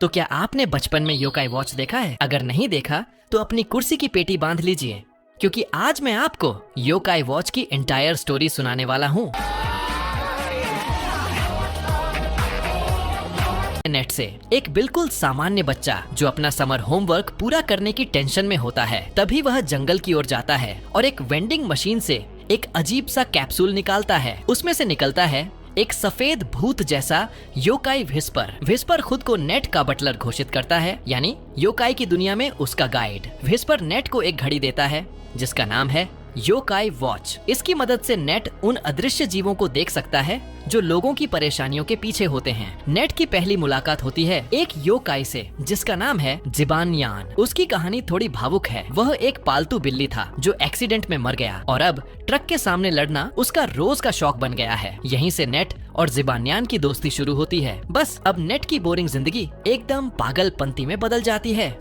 तो क्या आपने बचपन में योकाई वॉच देखा है? अगर नहीं देखा तो अपनी कुर्सी की पेटी बांध लीजिए, क्योंकि आज मैं आपको योकाई वॉच की एंटायर स्टोरी सुनाने वाला हूँ। नेट से एक बिल्कुल सामान्य बच्चा जो अपना समर होमवर्क पूरा करने की टेंशन में होता है, तभी वह जंगल की ओर जाता है और एक वेंडिंग मशीन से एक अजीब सा कैप्सूल निकालता है। उसमें से निकलता है एक सफेद भूत जैसा योकाई व्हिस्पर। व्हिस्पर खुद को नेट का बटलर घोषित करता है, यानी योकाई की दुनिया में उसका गाइड। व्हिस्पर नेट को एक घड़ी देता है जिसका नाम है योकाई वॉच। इसकी मदद से नेट उन अदृश्य जीवों को देख सकता है जो लोगों की परेशानियों के पीछे होते हैं। नेट की पहली मुलाकात होती है एक योकाई से जिसका नाम है जिबानयान। उसकी कहानी थोड़ी भावुक है। वह एक पालतू बिल्ली था जो एक्सीडेंट में मर गया और अब ट्रक के सामने लड़ना उसका रोज का शौक बन गया है। यहीं से नेट और जिबानयान की दोस्ती शुरू होती है। बस अब नेट की बोरिंग जिंदगी एकदम पागलपंती में बदल जाती है।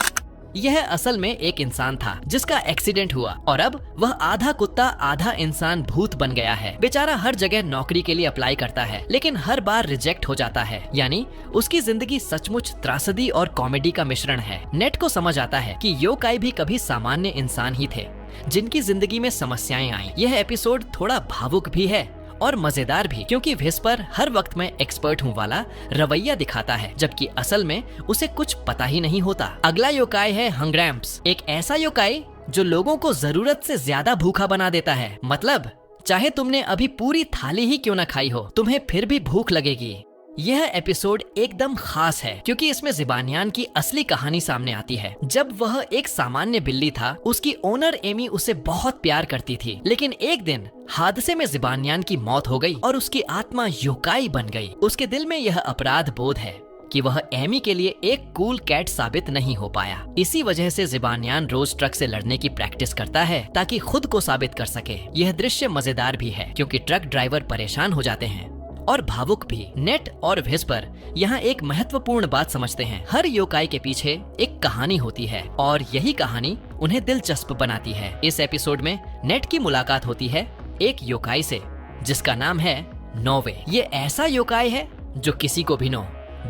यह असल में एक इंसान था जिसका एक्सीडेंट हुआ और अब वह आधा कुत्ता आधा इंसान भूत बन गया है। बेचारा हर जगह नौकरी के लिए अप्लाई करता है लेकिन हर बार रिजेक्ट हो जाता है, यानी उसकी जिंदगी सचमुच त्रासदी और कॉमेडी का मिश्रण है। नेट को समझ आता है कि योकाई भी कभी सामान्य इंसान ही थे जिनकी जिंदगी में समस्याएं आई। यह एपिसोड थोड़ा भावुक भी है और मजेदार भी, क्योंकि व्हिस्पर हर वक्त मैं एक्सपर्ट हूँ वाला रवैया दिखाता है, जबकि असल में उसे कुछ पता ही नहीं होता। अगला योकाई है हंग्रैम्प्स, एक ऐसा योकाई जो लोगों को जरूरत से ज्यादा भूखा बना देता है। मतलब चाहे तुमने अभी पूरी थाली ही क्यों न खाई हो, तुम्हें फिर भी भूख लगेगी। यह एपिसोड एकदम खास है क्योंकि इसमें जिबानयान की असली कहानी सामने आती है। जब वह एक सामान्य बिल्ली था, उसकी ओनर एमी उसे बहुत प्यार करती थी, लेकिन एक दिन हादसे में जिबानयान की मौत हो गई और उसकी आत्मा योकाई बन गई। उसके दिल में यह अपराध बोध है कि वह एमी के लिए एक कूल कैट साबित नहीं हो पाया। इसी वजह से जिबानयान रोज ट्रक से लड़ने की प्रैक्टिस करता है ताकि खुद को साबित कर सके। यह दृश्य मजेदार भी है क्योंकि ट्रक ड्राइवर परेशान हो जाते हैं और भावुक भी। नेट और व्हिस्पर यहाँ एक महत्वपूर्ण बात समझते हैं। हर योकाई के पीछे एक कहानी होती है और यही कहानी उन्हें दिलचस्प बनाती है। इस एपिसोड में नेट की मुलाकात होती है एक योकाई से जिसका नाम है नोवे। ये ऐसा योकाई है जो किसी को भी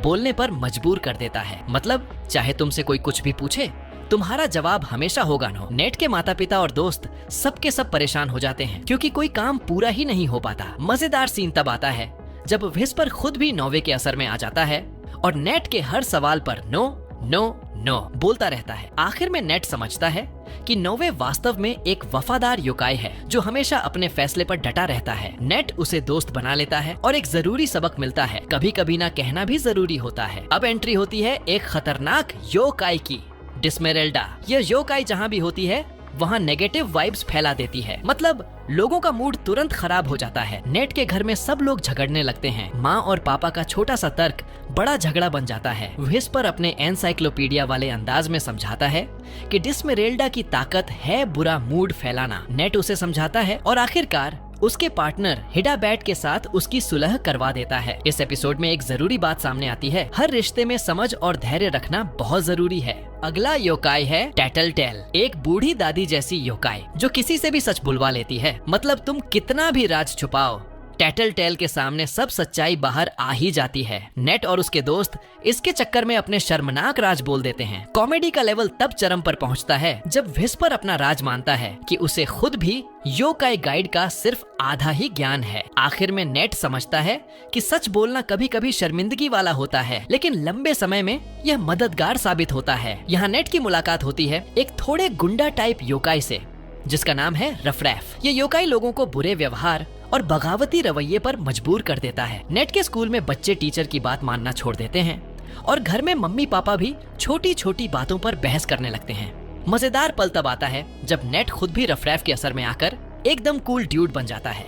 बोलने पर मजबूर कर देता है। मतलब चाहे तुमसे कोई कुछ भी पूछे, तुम्हारा जवाब हमेशा होगा नो। नेट के माता पिता और दोस्त सबके सब परेशान हो जाते हैं क्योंकि कोई काम पूरा ही नहीं हो पाता। मजेदार सीन तब आता है जब व्हिस्पर खुद भी नोवे के असर में आ जाता है और नेट के हर सवाल पर नो नो नो बोलता रहता है। आखिर में नेट समझता है कि नोवे वास्तव में एक वफादार योकाई है जो हमेशा अपने फैसले पर डटा रहता है। नेट उसे दोस्त बना लेता है और एक जरूरी सबक मिलता है, कभी कभी ना कहना भी जरूरी होता है। अब एंट्री होती है एक खतरनाक योकाई की, डिस्मेरेल्डा। यह योकाई जहाँ भी होती है वहाँ नेगेटिव वाइब्स फैला देती है। मतलब लोगों का मूड तुरंत खराब हो जाता है। नेट के घर में सब लोग झगड़ने लगते हैं। माँ और पापा का छोटा सा तर्क बड़ा झगड़ा बन जाता है। व्हिस्पर अपने एनसाइक्लोपीडिया वाले अंदाज में समझाता है कि डिस्मेरेल्डा की ताकत है बुरा मूड फैलाना। नेट उसे समझाता है और आखिरकार उसके पार्टनर हिडाबैट के साथ उसकी सुलह करवा देता है। इस एपिसोड में एक जरूरी बात सामने आती है, हर रिश्ते में समझ और धैर्य रखना बहुत जरूरी है। अगला योकाई है टैटलटेल, एक बूढ़ी दादी जैसी योकाई जो किसी से भी सच बुलवा लेती है। मतलब तुम कितना भी राज छुपाओ, टैटलटेल के सामने सब सच्चाई बाहर आ ही जाती है। नेट और उसके दोस्त इसके चक्कर में अपने शर्मनाक राज बोल देते हैं। कॉमेडी का लेवल तब चरम पर पहुंचता है जब व्हिस्पर अपना राज मानता है कि उसे खुद भी योकाई गाइड का सिर्फ आधा ही ज्ञान है। आखिर में नेट समझता है कि सच बोलना कभी कभी शर्मिंदगी वाला होता है, लेकिन लंबे समय में यह मददगार साबित होता है। यहाँ नेट की मुलाकात होती है एक थोड़े गुंडा टाइप योकाई से जिसका नाम है रफरैफ। ये योकाई लोगों को बुरे व्यवहार और बगावती रवैये पर मजबूर कर देता है। नेट के स्कूल में बच्चे टीचर की बात मानना छोड़ देते हैं और घर में मम्मी पापा भी छोटी छोटी बातों पर बहस करने लगते हैं। मजेदार पल तब आता है जब नेट खुद भी रफरैफ के असर में आकर एकदम कूल ड्यूड बन जाता है।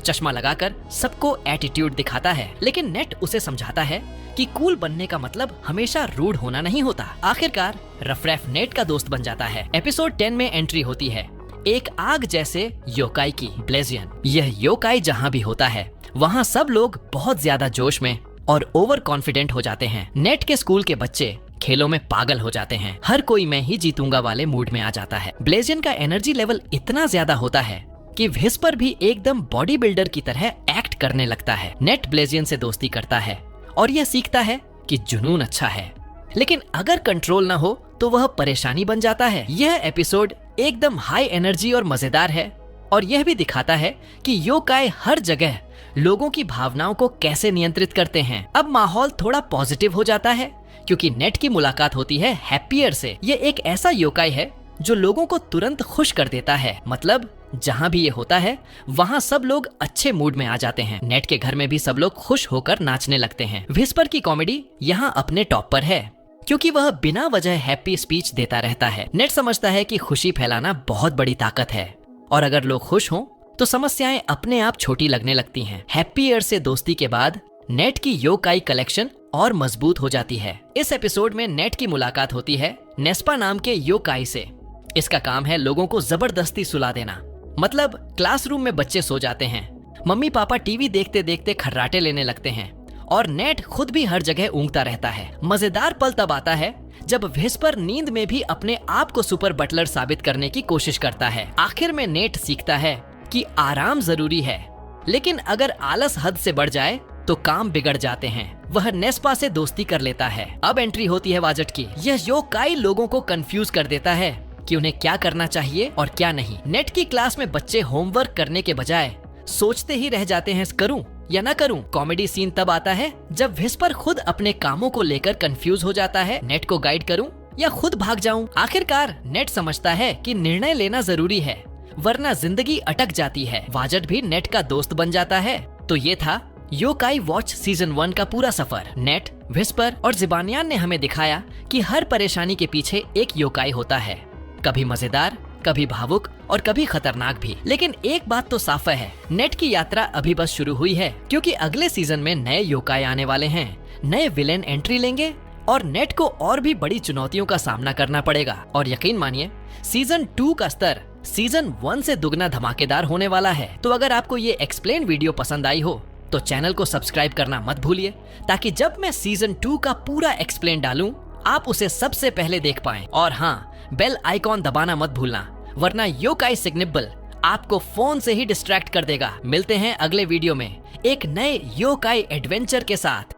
चश्मा लगाकर सबको एटीट्यूड दिखाता है, लेकिन नेट उसे समझाता है कि कूल बनने का मतलब हमेशा रूड होना नहीं होता। आखिरकार रफरैफ नेट का दोस्त बन जाता है। एपिसोड 10 में एंट्री होती है एक आग जैसे योकाई की, ब्लेजियन। यह योकाई जहाँ भी होता है वहाँ सब लोग बहुत ज्यादा जोश में और ओवर कॉन्फिडेंट हो जाते हैं। नेट के स्कूल के बच्चे खेलों में पागल हो जाते हैं। हर कोई मैं ही जीतूंगा वाले मूड में आ जाता है। ब्लेजियन का एनर्जी लेवल इतना ज्यादा होता है कि व्हिस्पर भी एकदम बॉडी बिल्डर की तरह एक्ट करने लगता है। नेट ब्लेजियन से दोस्ती करता है और यह सीखता है कि जुनून अच्छा है लेकिन अगर कंट्रोल ना हो तो वह परेशानी बन जाता है। यह एपिसोड एकदम हाई एनर्जी और मजेदार है और यह भी दिखाता है कि योकाई हर जगह लोगों की भावनाओं को कैसे नियंत्रित करते हैं। अब माहौल थोड़ा पॉजिटिव हो जाता है क्योंकि नेट की मुलाकात होती है हैप्पियर से। ये एक ऐसा योकाई है जो लोगों को तुरंत खुश कर देता है। मतलब जहाँ भी ये होता है वहाँ सब लोग अच्छे मूड में आ जाते हैं। नेट के घर में भी सब लोग खुश होकर नाचने लगते हैं। व्हिस्पर की कॉमेडी यहाँ अपने टॉप पर है क्योंकि वह बिना वजह हैप्पी स्पीच देता रहता है। नेट समझता है कि खुशी फैलाना बहुत बड़ी ताकत है और अगर लोग खुश हों तो समस्याएं अपने आप छोटी लगने लगती हैं। हैप्पियर से दोस्ती के बाद नेट की योकाई कलेक्शन और मजबूत हो जाती है। इस एपिसोड में नेट की मुलाकात होती है नेस्पा नाम के योकाई से। इसका काम है लोगों को जबरदस्ती सुला देना। मतलब क्लासरूम में बच्चे सो जाते हैं, मम्मी पापा टीवी देखते देखते खर्राटे लेने लगते हैं और नेट खुद भी हर जगह ऊँगता रहता है। मजेदार पल तब आता है जब व्हिस्पर नींद में भी अपने आप को सुपर बटलर साबित करने की कोशिश करता है। आखिर में नेट सीखता है कि आराम जरूरी है, लेकिन अगर आलस हद से बढ़ जाए तो काम बिगड़ जाते हैं। वह नेस्पा से दोस्ती कर लेता है। अब एंट्री होती है वाजट की। यह योकाई लोगों को कंफ्यूज कर देता है कि उन्हें क्या करना चाहिए और क्या नहीं। नेट की क्लास में बच्चे होमवर्क करने के बजाय सोचते ही रह जाते हैं करूं या ना करूं। कॉमेडी सीन तब आता है जब व्हिस्पर खुद अपने कामों को लेकर कंफ्यूज हो जाता है। नेट को गाइड करूं या खुद भाग जाऊं। आखिरकार नेट समझता है कि निर्णय लेना जरूरी है वरना जिंदगी अटक जाती है। वाजट भी नेट का दोस्त बन जाता है। तो ये था योकाई वॉच सीजन 1 का पूरा सफर। नेट, व्हिस्पर और ज़िबानियान ने हमें दिखाया कि हर परेशानी के पीछे एक योकाई होता है, कभी मजेदार, कभी भावुक और कभी खतरनाक भी। लेकिन एक बात तो साफ है, नेट की यात्रा अभी बस शुरू हुई है क्योंकि अगले सीजन में नए योकाई आने वाले हैं, नए विलेन एंट्री लेंगे और नेट को और भी बड़ी चुनौतियों का सामना करना पड़ेगा। और यकीन मानिए सीजन 2 का स्तर सीजन 1 से दुगना धमाकेदार होने वाला है। तो अगर आपको ये एक्सप्लेन वीडियो पसंद आई हो तो चैनल को सब्सक्राइब करना मत भूलिए ताकि जब मैं सीजन 2 का पूरा एक्सप्लेन डालूं आप उसे सबसे पहले देख पाएं। और हाँ, बेल आइकॉन दबाना मत भूलना वरना योकाई सिग्निबल आपको फोन से ही डिस्ट्रैक्ट कर देगा। मिलते हैं अगले वीडियो में एक नए योकाई एडवेंचर के साथ।